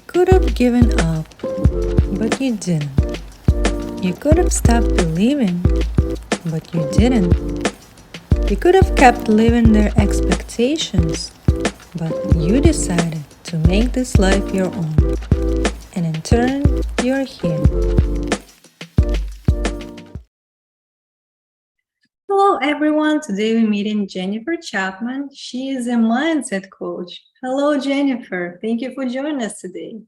could have given up, but you didn't. You could have stopped believing, but you didn't. You could have kept living their expectations, but you decided to make this life your own. And in turn, you're here. Hello, everyone. Today we're meeting Jennifer Chapman. She is a mindset coach. Hello, Jennifer. Thank you for joining us today.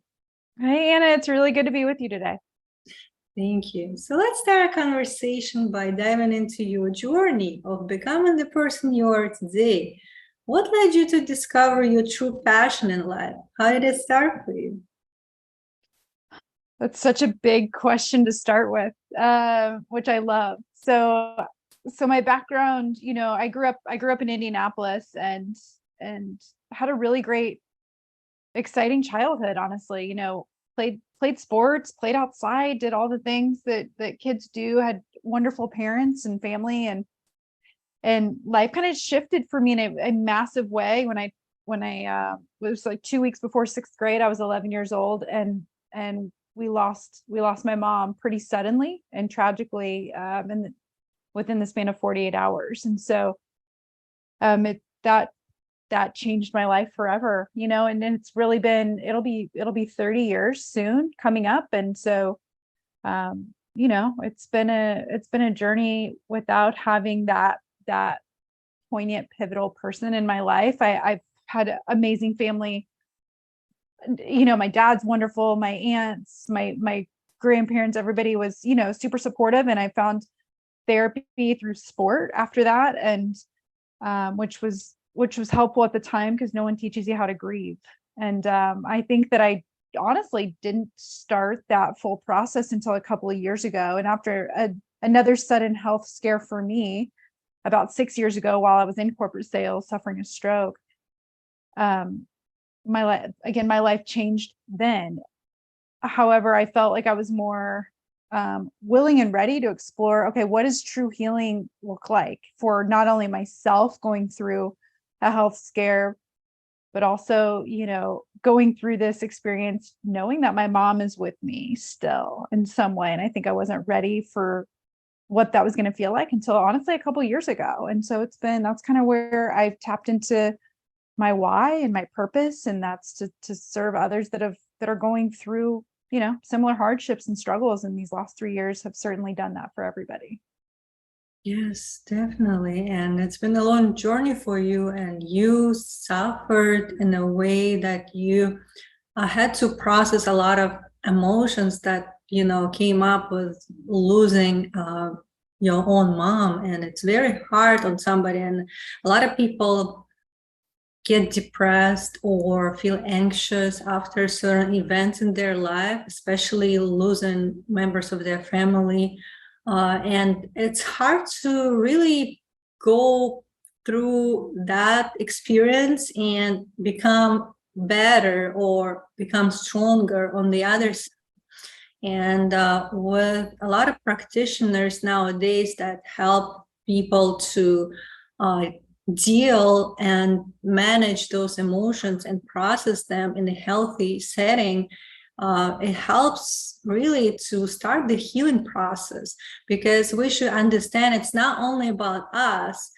Hey, Anna, it's really good to be with you today. Thank you. So let's start a conversation by diving into your journey of becoming the person you are today. What led you to discover your true passion in life? How did it start for you? That's such a big question to start with, which I love. So my background, I grew up in Indianapolis and had a really great, exciting childhood. Honestly, played sports, played outside, did all the things that kids do. Had wonderful parents and family, and life kind of shifted for me in a massive way when I was like 2 weeks before sixth grade. I was 11 years old, and we lost my mom pretty suddenly and tragically, within the span of 48 hours. And so it that changed my life forever, and it's really been, it'll be 30 years soon coming up. And so it's been a journey without having that poignant, pivotal person in my life. I've had amazing family. My dad's wonderful, my aunts, my grandparents, everybody was, super supportive. And I found therapy through sport after that. And which was helpful at the time, because no one teaches you how to grieve. And I think that I honestly didn't start that full process until a couple of years ago. And after another sudden health scare for me about 6 years ago, while I was in corporate sales suffering a stroke, my life changed then. However, I felt like I was more willing and ready to explore, okay, what does true healing look like for not only myself going through a health scare, but also, going through this experience, knowing that my mom is with me still in some way. And I think I wasn't ready for what that was going to feel like until honestly a couple of years ago. And so that's kind of where I've tapped into my why and my purpose. And that's to serve others that are going through, similar hardships and struggles. And these last 3 years have certainly done that for everybody. Yes, definitely. And it's been a long journey for you, and you suffered in a way that you had to process a lot of emotions that, came up with losing your own mom. And it's very hard on somebody. And a lot of people get depressed or feel anxious after certain events in their life, especially losing members of their family. And it's hard to really go through that experience and become better or become stronger on the other side. And with a lot of practitioners nowadays that help people to deal and manage those emotions and process them in a healthy setting, it helps really to start the healing process, because we should understand it's not only about us.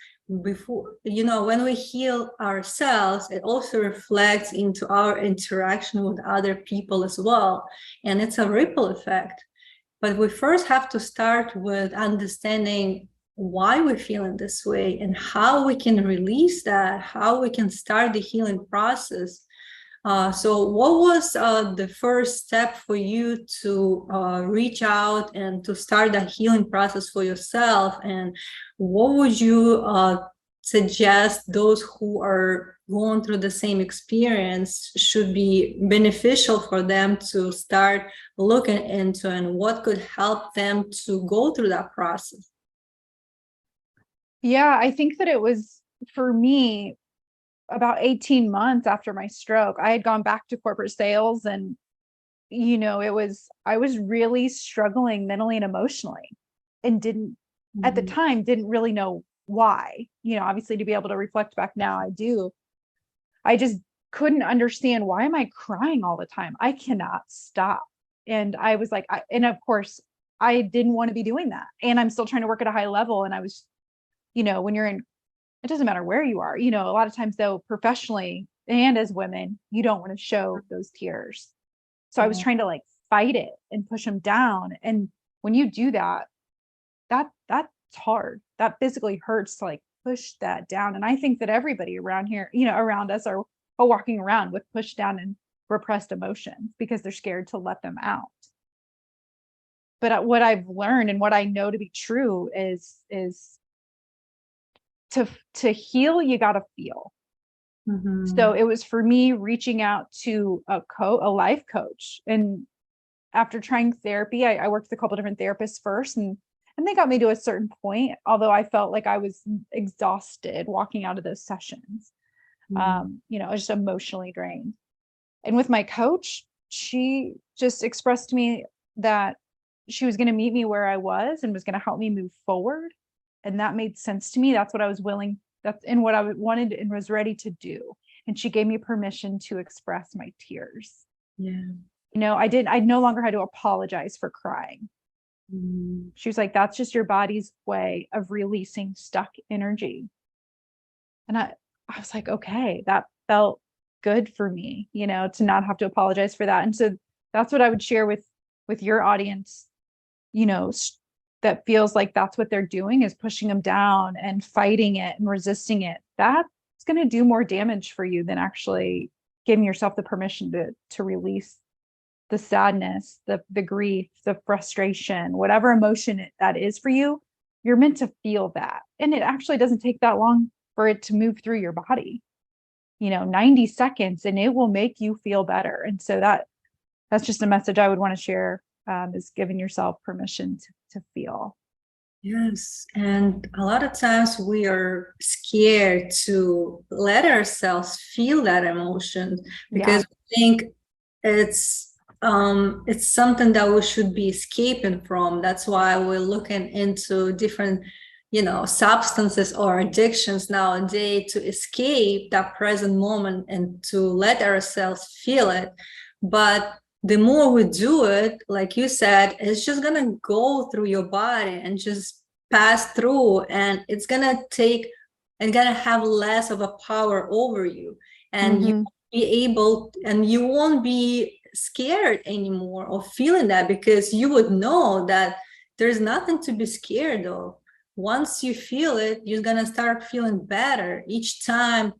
Before, when we heal ourselves, it also reflects into our interaction with other people as well, and it's a ripple effect. But we first have to start with understanding why we're feeling this way and how we can release that, how we can start the healing process. So what was the first step for you to reach out and to start that healing process for yourself? And what would you suggest those who are going through the same experience should be beneficial for them to start looking into, and what could help them to go through that process? Yeah, I think that it was, for me, about 18 months after my stroke. I had gone back to corporate sales, and I was really struggling mentally and emotionally, and at the time didn't really know why. Obviously, to be able to reflect back now, I do. I just couldn't understand, why am I crying all the time? I cannot stop. And I was like, and of course I didn't want to be doing that. And I'm still trying to work at a high level. And I was, when you're in, it doesn't matter where you are, a lot of times though, professionally and as women, you don't want to show those tears. So I was trying to like fight it and push them down. And when you do that, that's hard. That physically hurts to like push that down. And I think that everybody around here, around us are walking around with pushed down and repressed emotions because they're scared to let them out. But what I've learned and what I know to be true is to heal, you got to feel. So it was for me reaching out to a life coach. And after trying therapy, I worked with a couple different therapists first, and they got me to a certain point, although I felt like I was exhausted walking out of those sessions. I was just emotionally drained. And with my coach, she just expressed to me that she was going to meet me where I was and was going to help me move forward. And that made sense to me. That's what I was willing, that's in what I wanted and was ready to do. And she gave me permission to express my tears. Yeah. I no longer had to apologize for crying. She was like, that's just your body's way of releasing stuck energy. And I was like, okay, that felt good for me, to not have to apologize for that. And so that's what I would share with your audience, that feels like that's what they're doing, is pushing them down and fighting it and resisting it. That's going to do more damage for you than actually giving yourself the permission to release the sadness, the grief, the frustration, whatever emotion that is for you. You're meant to feel that. And it actually doesn't take that long for it to move through your body, 90 seconds, and it will make you feel better. And so that's just a message I would want to share, is giving yourself permission to feel. Yes. And a lot of times we are scared to let ourselves feel that emotion because we think it's something that we should be escaping from. That's why we're looking into different, substances or addictions nowadays to escape that present moment and to let ourselves feel it. But the more we do it, like you said, it's just going to go through your body and just pass through, and it's going to have less of a power over you. And you won't be able, and you won't be scared anymore of feeling that, because you would know that there's nothing to be scared of. Once you feel it, you're going to start feeling better each time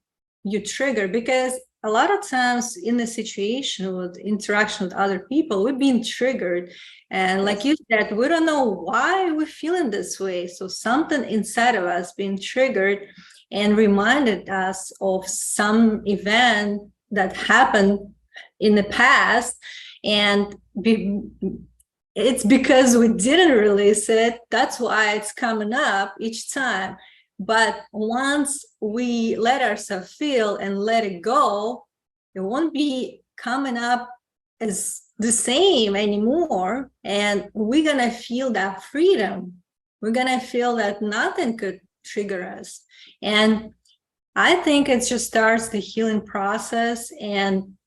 you trigger, because a lot of times in the situation with interaction with other people, we've been triggered. And like you said, we don't know why we're feeling this way. So something inside of us being triggered and reminded us of some event that happened in the past. And it's because we didn't release it. That's why it's coming up each time. But once we let ourselves feel and let it go, it won't be coming up as the same anymore. And we're going to feel that freedom. We're going to feel that nothing could trigger us. And I think it just starts the healing process. And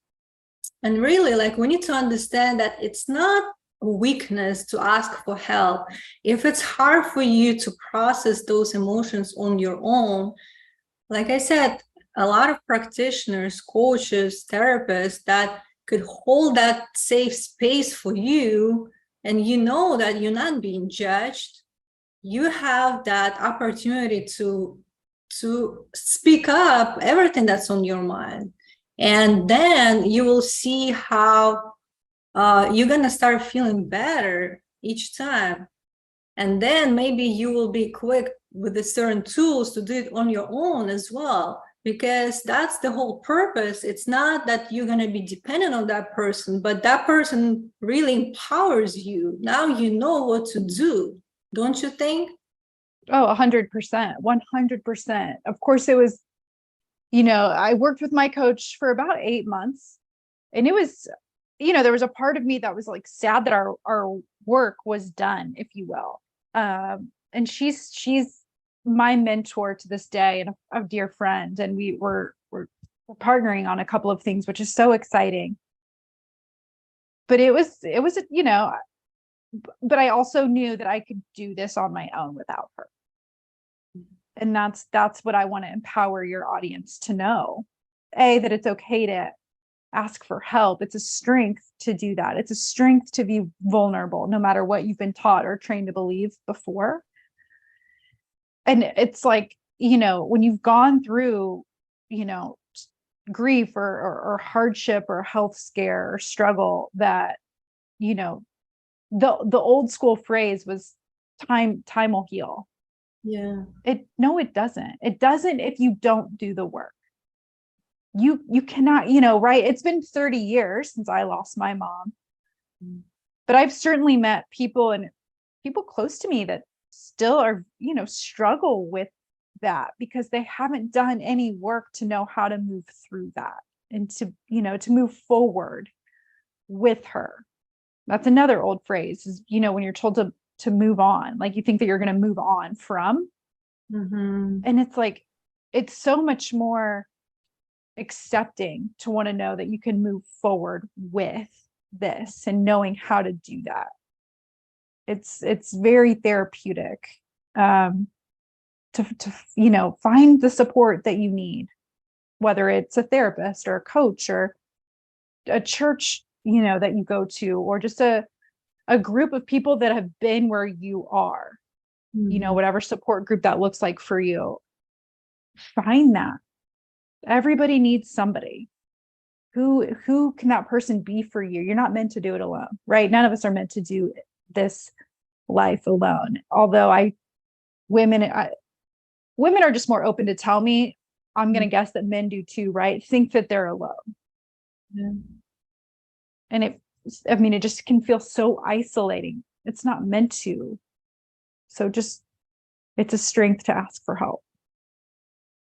really, like, we need to understand that it's not weakness to ask for help. If it's hard for you to process those emotions on your own, like I said, a lot of practitioners, coaches, therapists that could hold that safe space for you, and that you're not being judged. You have that opportunity to speak up everything that's on your mind, and then you will see how you're going to start feeling better each time. And then maybe you will be quick with the certain tools to do it on your own as well, because that's the whole purpose. It's not that you're going to be dependent on that person, but that person really empowers you. Now you know what to do, don't you think? Oh, 100%, 100%. Of course, it was, I worked with my coach for about 8 months, and it was, there was a part of me that was like sad that our work was done, if you will. And she's my mentor to this day, and a dear friend. And we're we're partnering on a couple of things, which is so exciting. But it was, you know, but I also knew that I could do this on my own without her. And that's what I want to empower your audience to know. That it's okay to ask for help. It's a strength to do that. It's a strength to be vulnerable, no matter what you've been taught or trained to believe before. And it's like, you know, when you've gone through, you know, grief or hardship or health scare or struggle, that, you know, the old school phrase was time will heal. Yeah. No, it doesn't. It doesn't if you don't do the work. You cannot, you know, right? It's been 30 years since I lost my mom. But I've certainly met people and people close to me that still are, you know, struggle with that because they haven't done any work to know how to move through that and to, you know, to move forward with her. That's another old phrase is, you know, when you're told to move on, like you think that you're going to move on from. And it's like, it's so much more accepting to want to know that you can move forward with this and knowing how to do that. It's very therapeutic to you know, find the support that you need, whether it's a therapist or a coach or a church, you know, that you go to, or just a group of people that have been where you are, you know, whatever support group that looks like for you. Find that. Everybody needs somebody. Who can that person be for you? You're not meant to do it alone, right? None of us are meant to do this life alone. Although women are just more open to tell me, I'm going to guess that men do too, right? Think that they're alone. And it just can feel so isolating. It's not meant to. So it's a strength to ask for help.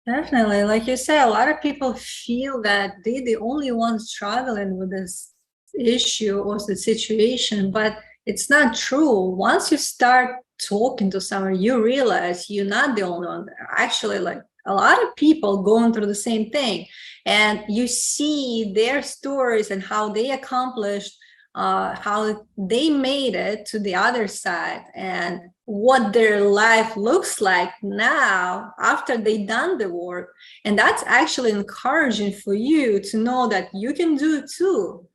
Definitely. Like you said, a lot of people feel that they're the only ones struggling with this issue or the situation, but it's not true. Once you start talking to someone, you realize you're not the only one. Actually, like a lot of people going through the same thing, and you see their stories and how they accomplished, how they made it to the other side, and what their life looks like now after they done the work. And that's actually encouraging for you to know that you can do it too.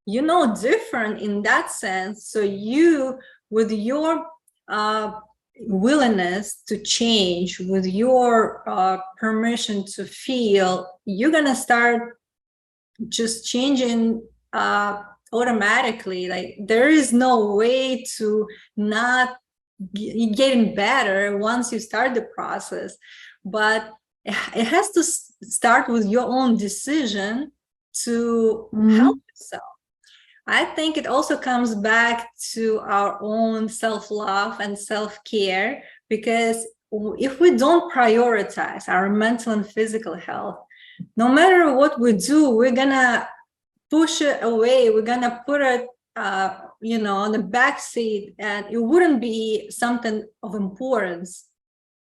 You know, different in that sense. So you, with your willingness to change, with your permission to feel, you're gonna start just changing automatically. Like there is no way to not getting better once you start the process, but it has to start with your own decision to help yourself. I think it also comes back to our own self-love and self-care, because if we don't prioritize our mental and physical health, no matter what we do, we're gonna push it away. We're gonna put it you know, on the back seat, and it wouldn't be something of importance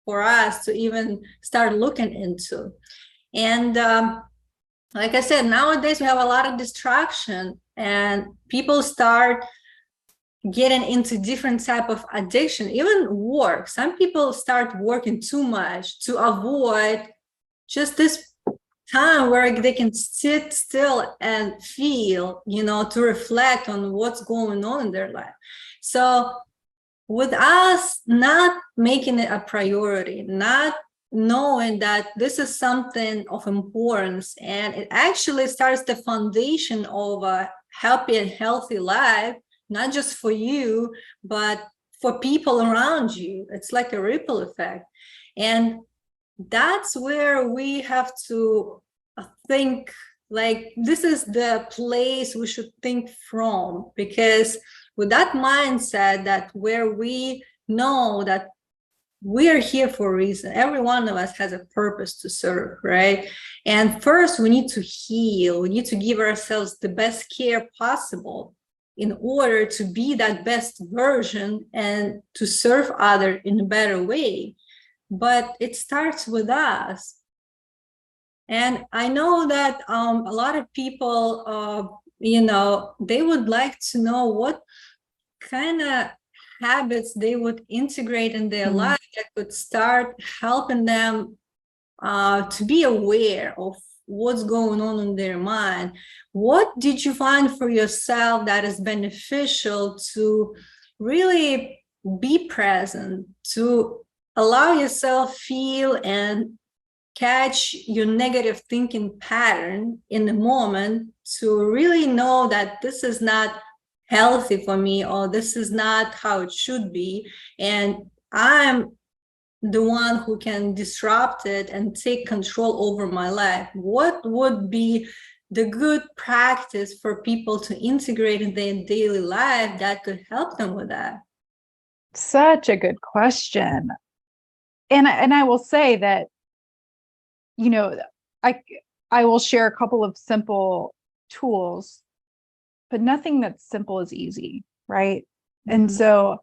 for us to even start looking into. And like I said, nowadays we have a lot of distraction, and people start getting into different type of addiction, even work. Some people start working too much to avoid just this time where they can sit still and feel, you know, to reflect on what's going on in their life. So with us not making it a priority, not knowing that this is something of importance, and it actually starts the foundation of a happy and healthy life, not just for you, but for people around you. It's like a ripple effect. And that's where we have to think, like, this is the place we should think from, because with that mindset, that where we know that we are here for a reason, every one of us has a purpose to serve, right? And first we need to heal. We need to give ourselves the best care possible in order to be that best version and to serve others in a better way. But it starts with us. And I know that a lot of people, you know, they would like to know what kind of habits they would integrate in their life that could start helping them to be aware of what's going on in their mind. What did you find for yourself that is beneficial to really be present, to allow yourself feel and catch your negative thinking pattern in the moment, to really know that this is not healthy for me, or this is not how it should be, and I'm the one who can disrupt it and take control over my life? What would be the good practice for people to integrate in their daily life that could help them with that? Such a good question. And I will say that, you know, I I will share a couple of simple tools, but nothing that's simple is easy, right? And so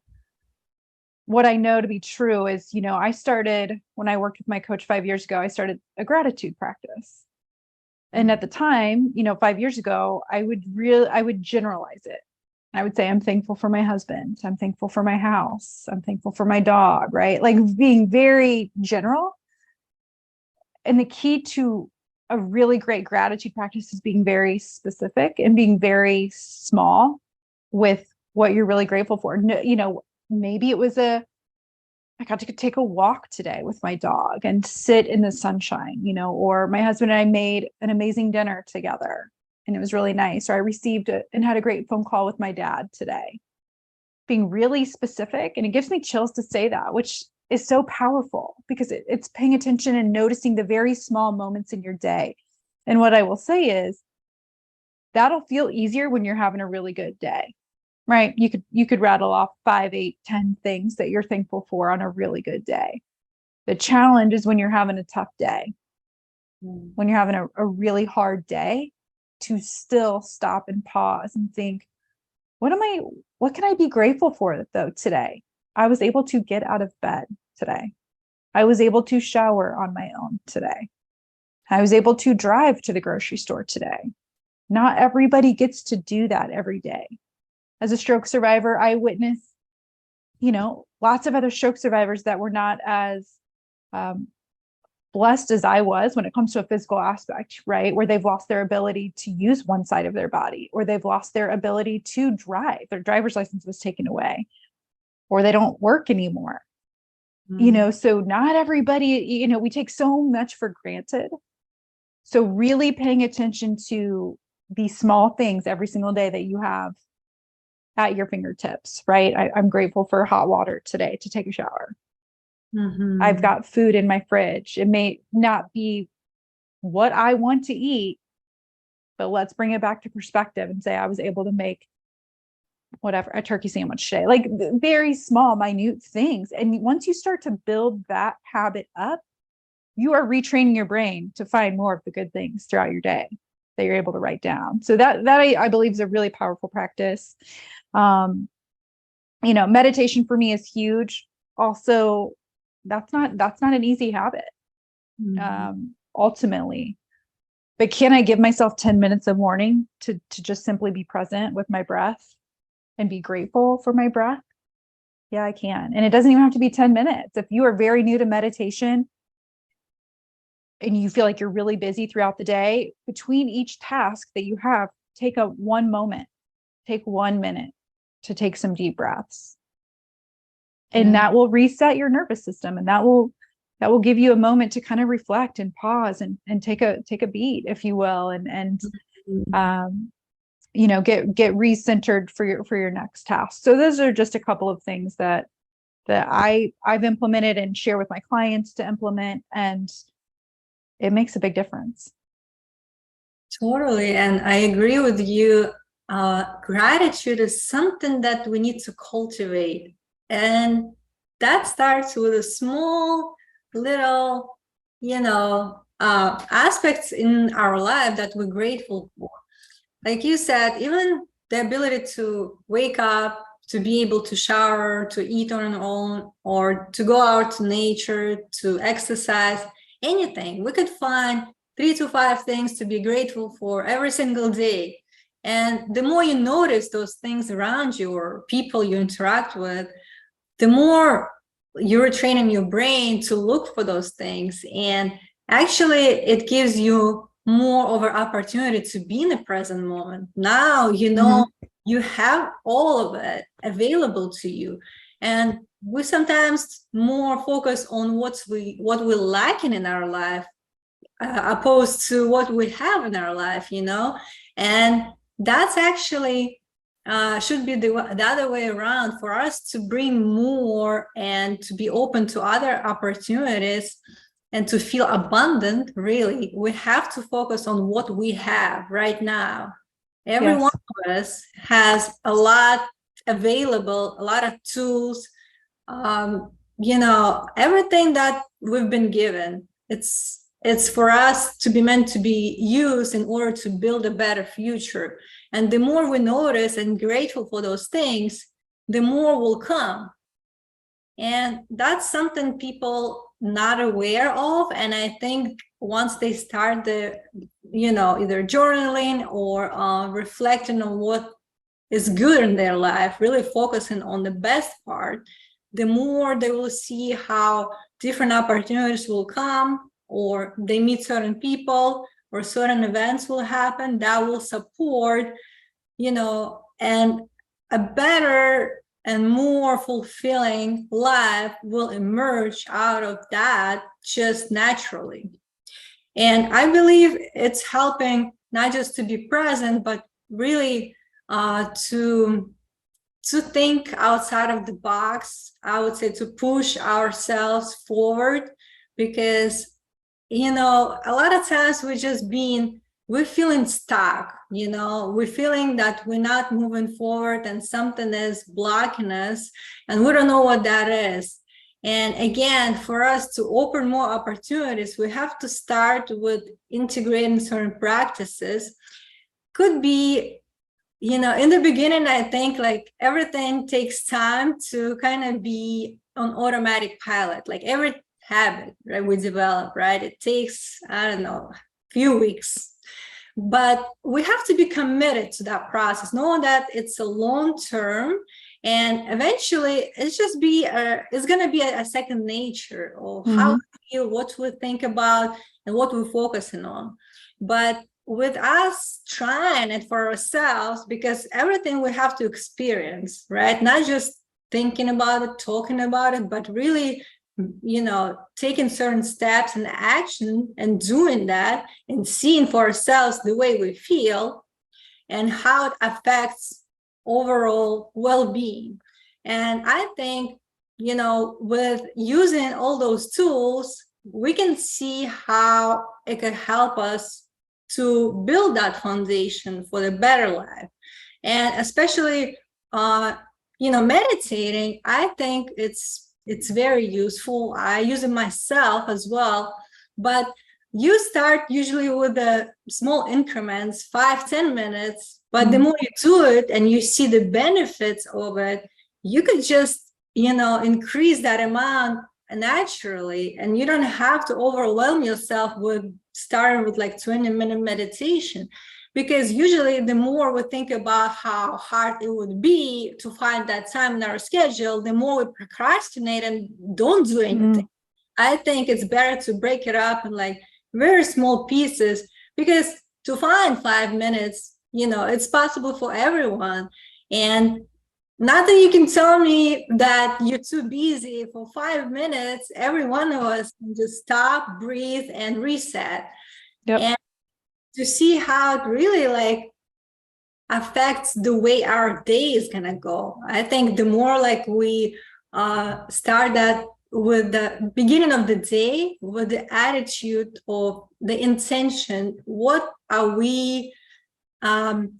what I know to be true is, I started when I worked with my coach 5 years ago, I started a gratitude practice. And at the time, 5 years ago, I would generalize it. I would say, I'm thankful for my husband. I'm thankful for my house. I'm thankful for my dog, right? Like being very general. And the key to a really great gratitude practice is being very specific and being very small with what you're really grateful for. Maybe it was I got to take a walk today with my dog and sit in the sunshine, or my husband and I made an amazing dinner together and it was really nice. Or I received and had a great phone call with my dad today. Being really specific. And it gives me chills to say that, which is so powerful because it's paying attention and noticing the very small moments in your day. And what I will say is that'll feel easier when you're having a really good day, right? You could rattle off 5, 8, 10 things that you're thankful for on a really good day. The challenge is when you're having a tough day, when you're having a really hard day, to still stop and pause and think, what can I be grateful for though today? I was able to get out of bed today. I was able to shower on my own today. I was able to drive to the grocery store today. Not everybody gets to do that every day. As a stroke survivor, I witnessed, lots of other stroke survivors that were not as blessed as I was when it comes to a physical aspect, right? Where they've lost their ability to use one side of their body, or they've lost their ability to drive. Their driver's license was taken away, or they don't work anymore. So not everybody, we take so much for granted. So really paying attention to these small things every single day that you have at your fingertips, right? I'm grateful for hot water today to take a shower. I've got food in my fridge. It may not be what I want to eat, but let's bring it back to perspective and say I was able to make a turkey sandwich today. Like very small, minute things. And once you start to build that habit up, you are retraining your brain to find more of the good things throughout your day that you're able to write down. So that I believe is a really powerful practice. Meditation for me is huge. Also, that's not an easy habit, ultimately. But can I give myself 10 minutes a morning to just simply be present with my breath and be grateful for my breath? Yeah, I can. And it doesn't even have to be 10 minutes. If you are very new to meditation and you feel like you're really busy throughout the day, between each task that you have, take 1 moment, take 1 minute to take some deep breaths. And that will reset your nervous system, and that will give you a moment to kind of reflect and pause and take a beat, if you will, and get recentered for your next task. So those are just a couple of things that I've implemented and share with my clients to implement, and it makes a big difference. Totally. And I agree with you. Gratitude is something that we need to cultivate. And that starts with a small little, aspects in our life that we're grateful for. Like you said, even the ability to wake up, to be able to shower, to eat on our own, or to go out to nature, to exercise, anything. We could find 3 to 5 things to be grateful for every single day. And the more you notice those things around you or people you interact with, the more you're training your brain to look for those things. And actually, it gives you more of an opportunity to be in the present moment. Now, you know, you have all of it available to you. And we sometimes more focus on what we lacking in our life, opposed to what we have in our life, you know. And that's actually should be the other way around, for us to bring more and to be open to other opportunities and to feel abundant. Really, we have to focus on what we have right now. Every one of us has a lot available, a lot of tools, you know, everything that we've been given. It's for us to be meant to be used in order to build a better future. And the more we notice and grateful for those things, the more will come. And that's something people not aware of. And I think once they start the, you know, either journaling or reflecting on what is good in their life, really focusing on the best part, the more they will see how different opportunities will come, or they meet certain people, or certain events will happen that will support, you know, and a better and more fulfilling life will emerge out of that just naturally. And I believe it's helping not just to be present, but really to think outside of the box. I would say to push ourselves forward, because, you know, a lot of times we're feeling stuck, you know, we're feeling that we're not moving forward and something is blocking us and we don't know what that is. And again, for us to open more opportunities, we have to start with integrating certain practices. Could be, you know, in the beginning, I think like everything takes time to kind of be on automatic pilot, like every habit, right, we develop, right? It takes, I don't know, a few weeks, but we have to be committed to that process, knowing that it's a long term, and eventually it's just it's going to be a second nature of how we feel, what we think about, and what we're focusing on. But with us trying it for ourselves, because everything we have to experience, right? Not just thinking about it, talking about it, but really, you know, taking certain steps and action and doing that and seeing for ourselves the way we feel and how it affects overall well-being. And I think, you know, with using all those tools, we can see how it could help us to build that foundation for the better life. And especially, you know, meditating, I think it's very useful. I use it myself as well, but you start usually with the small increments, 5-10 minutes, but the more you do it and you see the benefits of it, you could just, you know, increase that amount naturally, and you don't have to overwhelm yourself with starting with like 20-minute meditation, because usually the more we think about how hard it would be to find that time in our schedule, the more we procrastinate and don't do anything. I think it's better to break it up in like very small pieces, because to find 5 minutes, you know, it's possible for everyone. And nothing you can tell me that you're too busy for 5 minutes. Every one of us can just stop, breathe, and reset. And to see how it really like affects the way our day is gonna go. I think the more like we start that with the beginning of the day, with the attitude of the intention, what are we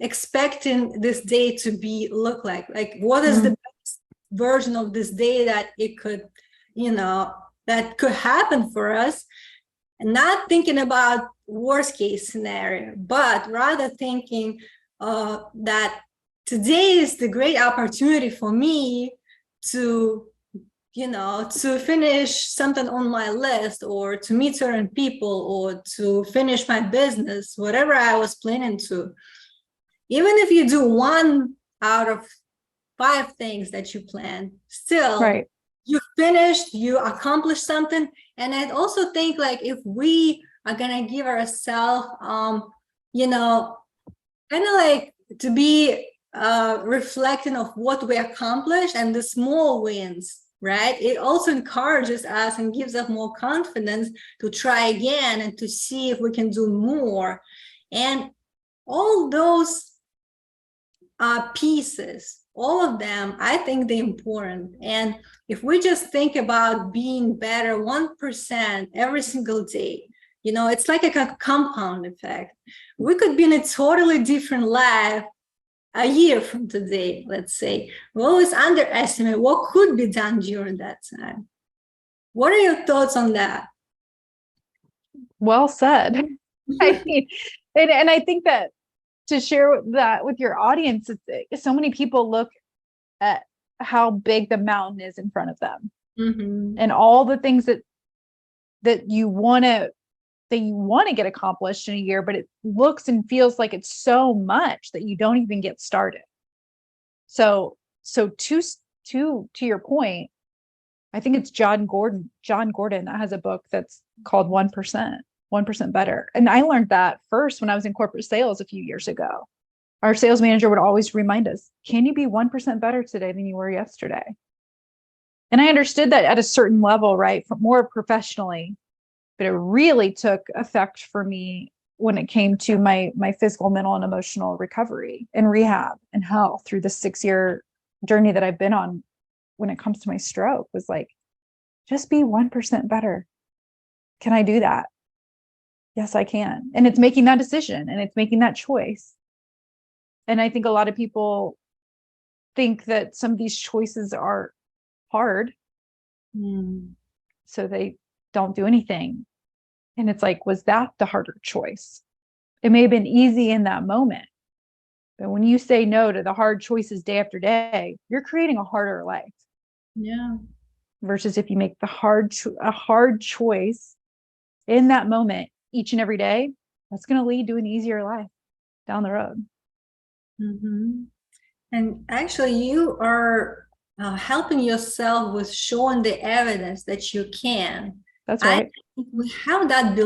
expecting this day to look like what is the best version of this day that it could, you know, that could happen for us, and not thinking about worst case scenario, but rather thinking that today is the great opportunity for me to to finish something on my list, or to meet certain people, or to finish my business, whatever I was planning to. Even if you do 1 out of 5 things that you plan, still Right. you finished, you accomplished something. And I also think, like, if we are gonna give ourselves kind of like to be reflecting of what we accomplished and the small wins, right? It also encourages us and gives us more confidence to try again and to see if we can do more. And all those pieces, all of them, I think they're important. And if we just think about being better 1% every single day, it's like a compound effect. We could be in a totally different life a year from today, let's say. We always underestimate what could be done during that time. What are your thoughts on that? Well said. I mean, and I think that to share that with your audience, so many people look at how big the mountain is in front of them, and all the things that you want to get accomplished in a year, but it looks and feels like it's so much that you don't even get started. So to your point, I think it's John Gordon that has a book that's called 1% better. And I learned that first when I was in corporate sales a few years ago. Our sales manager would always remind us, can you be 1% better today than you were yesterday? And I understood that at a certain level, right? More professionally, but it really took effect for me when it came to my physical, mental, and emotional recovery and rehab and health through the 6-year journey that I've been on when it comes to my stroke. Was like, just be 1% better. Can I do that? Yes, I can. And it's making that decision, and it's making that choice. And I think a lot of people think that some of these choices are hard, so they don't do anything. And it's like, was that the harder choice? It may have been easy in that moment, but when you say no to the hard choices day after day, you're creating a harder life. Yeah. Versus if you make a hard choice in that moment each and every day, that's going to lead to an easier life down the road. And actually, you are helping yourself with showing the evidence that you can. That's right. I think we have that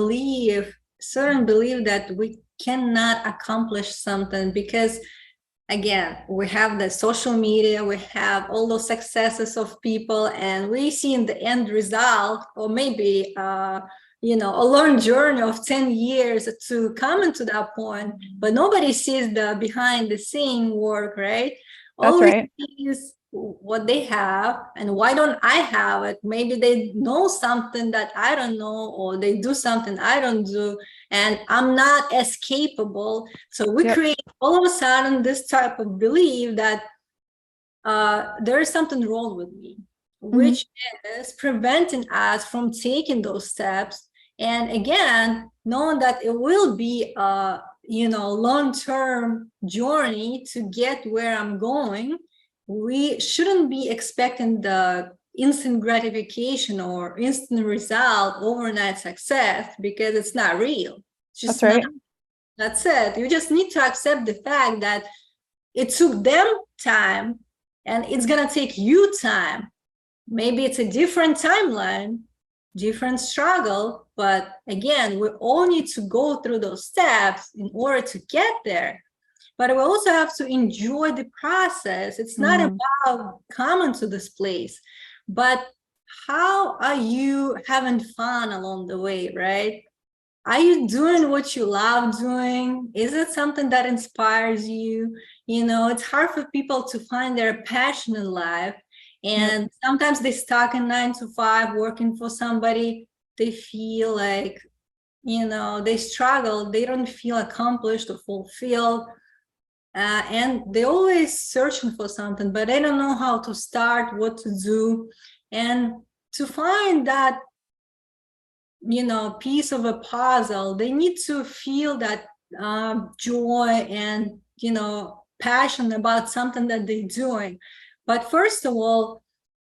certain belief that we cannot accomplish something because, again, we have the social media, we have all those successes of people, and we see in the end result, or maybe a long journey of 10 years to come into that point, but nobody sees the behind the scene work, right? That's right. Sees what they have, and why don't I have it? Maybe they know something that I don't know, or they do something I don't do, and I'm not as capable. So we create all of a sudden this type of belief that there is something wrong with me, which is preventing us from taking those steps. And again, knowing that it will be a long-term journey to get where I'm going, we shouldn't be expecting the instant gratification or instant result, overnight success, because it's not real. It's just That's right. That's it. You just need to accept the fact that it took them time, and it's gonna take you time. Maybe it's a different timeline, different struggle, but again, we all need to go through those steps in order to get there. But we also have to enjoy the process. It's not about coming to this place, but how are you having fun along the way, right? Are you doing what you love doing? Is it something that inspires you? It's hard for people to find their passion in life. And sometimes they stuck in 9 to 5 working for somebody. They feel like, they struggle. They don't feel accomplished or fulfilled. And they're always searching for something, but they don't know how to start, what to do. And to find that, piece of a puzzle, they need to feel that joy and, passion about something that they're doing. But first of all,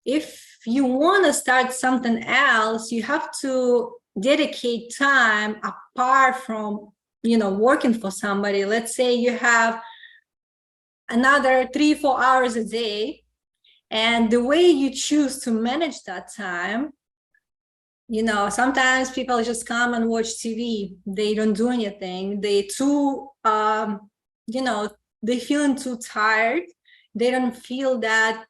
if you want to start something else, you have to dedicate time apart from, working for somebody. Let's say you have another 3-4 hours a day, and the way you choose to manage that time, sometimes people just come and watch TV. They don't do anything. They too, they feeling too tired. They don't feel that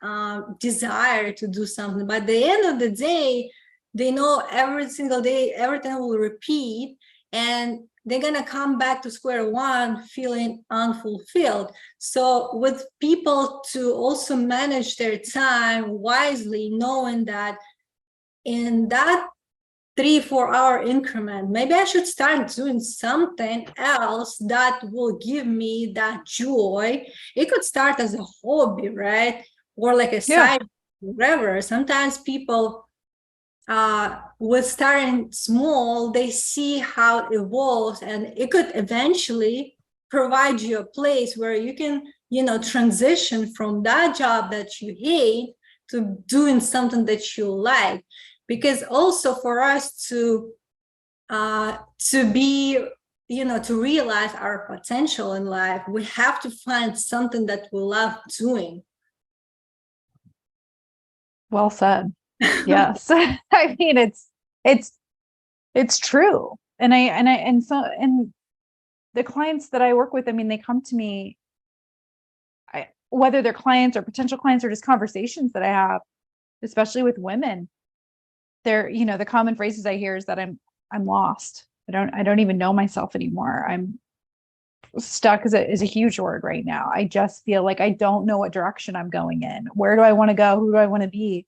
desire to do something. But at the end of the day, they know every single day, everything will repeat, and they're going to come back to square one feeling unfulfilled. So with people to also manage their time wisely, knowing that in that 3-4 hour increment, maybe I should start doing something else that will give me that joy. It could start as a hobby, right? Or like a side, whatever. Sometimes people, with starting small, they see how it evolves, and it could eventually provide you a place where you can, transition from that job that you hate to doing something that you like. Because also for us to be, to realize our potential in life, we have to find something that we love doing. Well said. Yes. I mean, it's true. And the clients that I work with, I mean, they come to me, whether they're clients or potential clients or just conversations that I have, especially with women, they're, the common phrases I hear is that I'm lost. I don't even know myself anymore. I'm stuck is a huge word right now. I just feel like I don't know what direction I'm going in. Where do I want to go? Who do I want to be?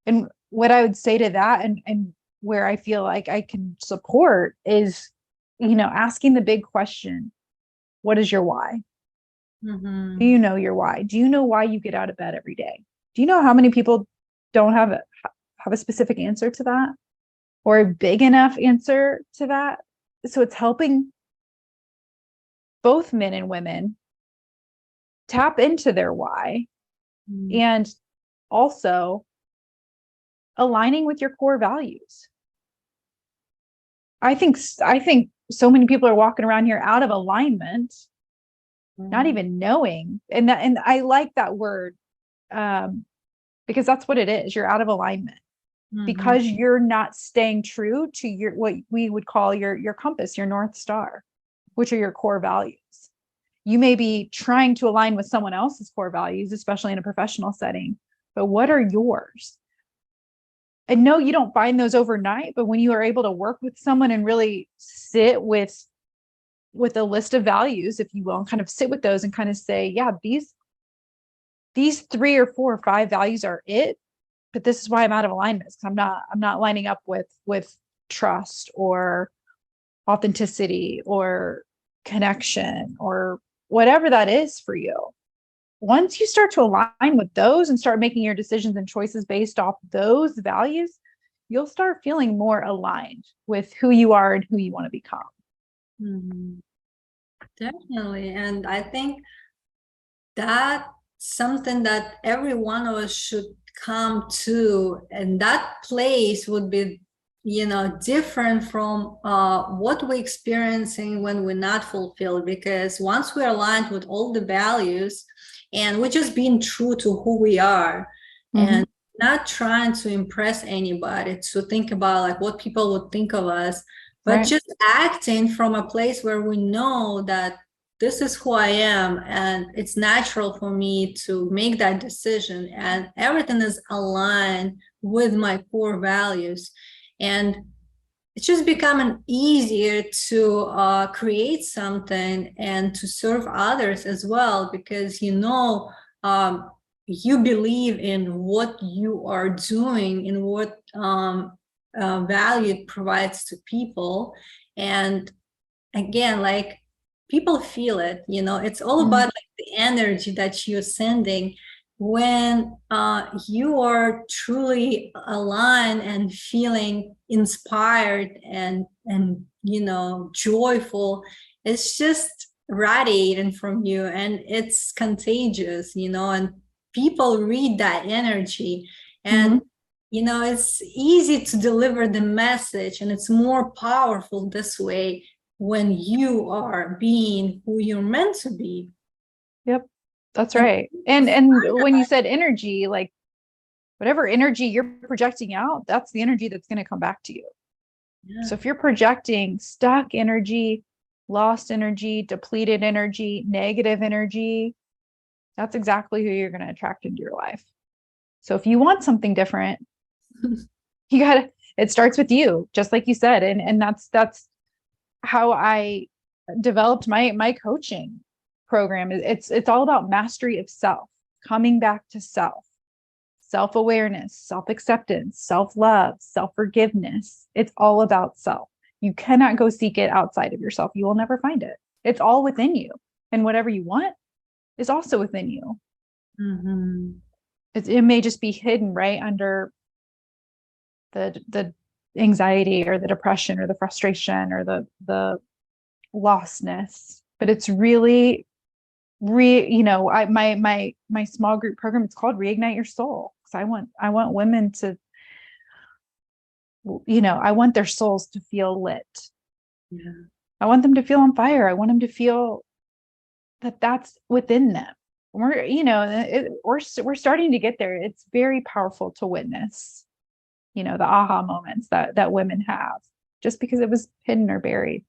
And what I would say to that, and where I feel like I can support is, asking the big question, what is your why? Mm-hmm. Do you know your why? Do you know why you get out of bed every day? Do you know how many people don't have a specific answer to that, or a big enough answer to that? So it's helping both men and women tap into their why, and also aligning with your core values. I think so many people are walking around here out of alignment, not even knowing. And I like that word, because that's what it is. You're out of alignment because you're not staying true to your, what we would call your compass, your North Star, which are your core values. You may be trying to align with someone else's core values, especially in a professional setting, but what are yours? And no, you don't find those overnight, but when you are able to work with someone and really sit with a list of values, if you will, and kind of sit with those and kind of say, yeah, these 3 or 4 or 5 values are it, but this is why I'm out of alignment, because I'm not lining up with trust or authenticity or connection or whatever that is for you. Once you start to align with those and start making your decisions and choices based off those values, you'll start feeling more aligned with who you are and who you want to become. Mm-hmm. Definitely. And I think that's something that every one of us should come to, and that place would be, different from what we're experiencing when we're not fulfilled. Because once we're aligned with all the values, and we're just being true to who we are, and not trying to impress anybody, to think about like what people would think of us, but just acting from a place where we know that this is who I am, and it's natural for me to make that decision, and everything is aligned with my core values. And it's just becoming easier to create something and to serve others as well, because you believe in what you are doing, in what value it provides to people. And again, like, people feel it, it's all about like the energy that you're sending when you are truly aligned and feeling inspired and joyful. It's just radiating from you, and it's contagious, and people read that energy. And it's easy to deliver the message, and it's more powerful this way when you are being who you're meant to be. Yep, that's And right. And when you said energy, like whatever energy you're projecting out, that's the energy that's going to come back to you. yeah. So if you're projecting stuck energy, lost energy, depleted energy, negative energy, that's exactly who you're going to attract into your life. So if you want something different, it starts with you, just like you said. And that's how I developed my coaching program. It's all about mastery of self, coming back to self-awareness, self-acceptance, self-love, self-forgiveness. It's all about self. You cannot go seek it outside of yourself. You will never find it. It's all within you. And whatever you want is also within you. Mm-hmm. It may just be hidden right under the anxiety or the depression or the frustration or the lostness, but it's really my small group program, it's called Reignite Your Soul, because I want women to, I want their souls to feel lit. Yeah. I want them to feel on fire. I want them to feel that that's within them. We're starting to get there. It's very powerful to witness, the aha moments that women have, just because it was hidden or buried.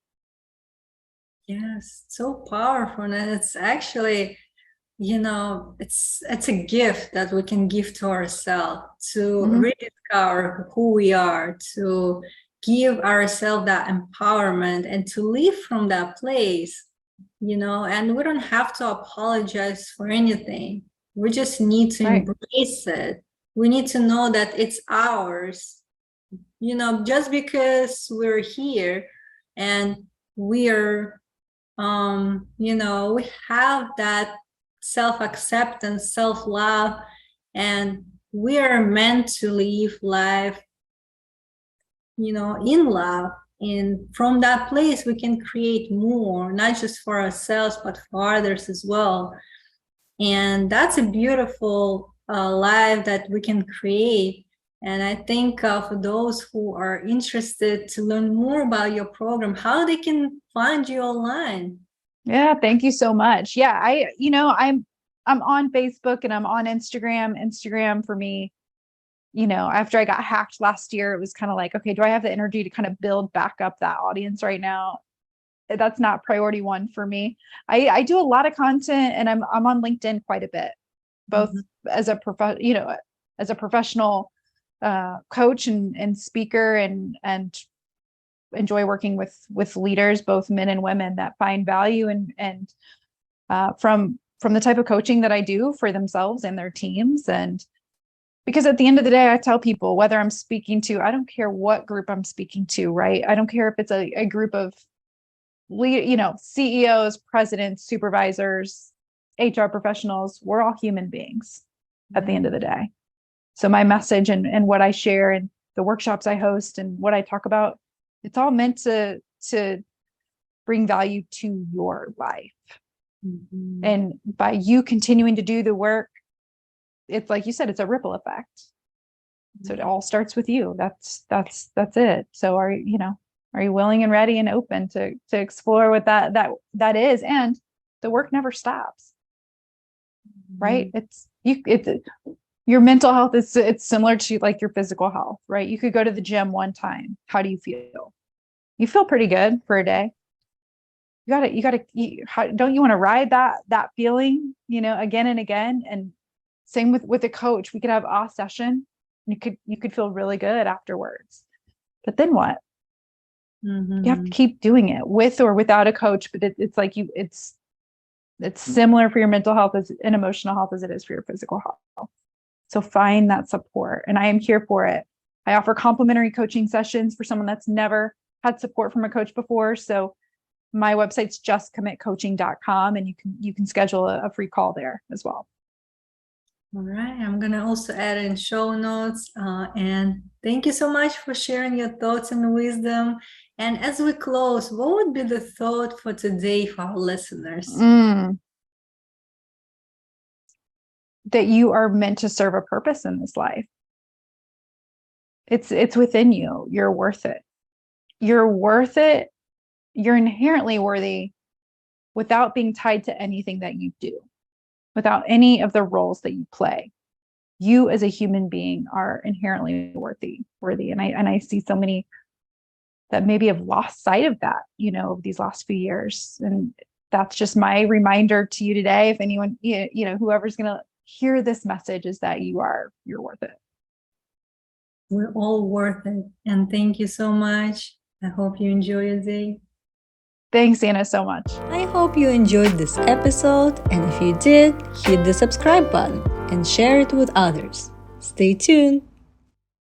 Yes, so powerful. And it's actually, it's a gift that we can give to ourselves to rediscover who we are, to give ourselves that empowerment and to live from that place, and we don't have to apologize for anything. We just need to embrace it. We need to know that it's ours, just because we're here and we are we have that self-acceptance, self-love, and we are meant to live life, in love. And from that place, we can create more, not just for ourselves, but for others as well. And that's a beautiful life that we can create. And I think for those who are interested to learn more about your program, how they can find you online. Yeah, thank you so much. Yeah, I'm on Facebook and I'm on Instagram. Instagram for me, after I got hacked last year, it was kind of like, okay, do I have the energy to kind of build back up that audience right now? That's not priority one for me. I do a lot of content, and I'm on LinkedIn quite a bit, both as a professional coach and speaker, and enjoy working with leaders, both men and women, that find value and from the type of coaching that I do for themselves and their teams. And because at the end of the day, I tell people, whether I'm speaking to, I don't care what group I'm speaking to, right? I don't care if it's a group of CEOs, presidents, supervisors, HR professionals. We're all human beings at the end of the day. So my message and what I share and the workshops I host and what I talk about, it's all meant to bring value to your life. And by you continuing to do the work, it's like you said, it's a ripple effect. So it all starts with you. That's it. So are you willing and ready and open to explore what that is? And the work never stops, right? It's your mental health it's similar to like your physical health, right? You could go to the gym one time. How do you feel? You feel pretty good for a day. Don't you want to ride that feeling, again and again? And same with a coach. We could have a session. You could feel really good afterwards, but then what? You have to keep doing it with or without a coach. But it's like it's similar for your mental health and emotional health as it is for your physical health. So find that support, and I am here for it. I offer complimentary coaching sessions for someone that's never had support from a coach before. So my website's justcommitcoaching.com, and you can schedule a free call there as well. All right, I'm gonna also add in show notes. And thank you so much for sharing your thoughts and wisdom. And as we close, what would be the thought for today for our listeners? That you are meant to serve a purpose in this life. It's within you. You're worth it. You're worth it. You're inherently worthy without being tied to anything that you do, without any of the roles that you play. You as a human being are inherently worthy. And I see so many that maybe have lost sight of that, over these last few years. And that's just my reminder to you today. If anyone, whoever's going to hear this message, is that you're worth it. We're all worth it. And thank you so much. I hope you enjoy your day. Thanks, Anna, so much. I hope you enjoyed this episode, and if you did, hit the subscribe button and share it with others. Stay tuned.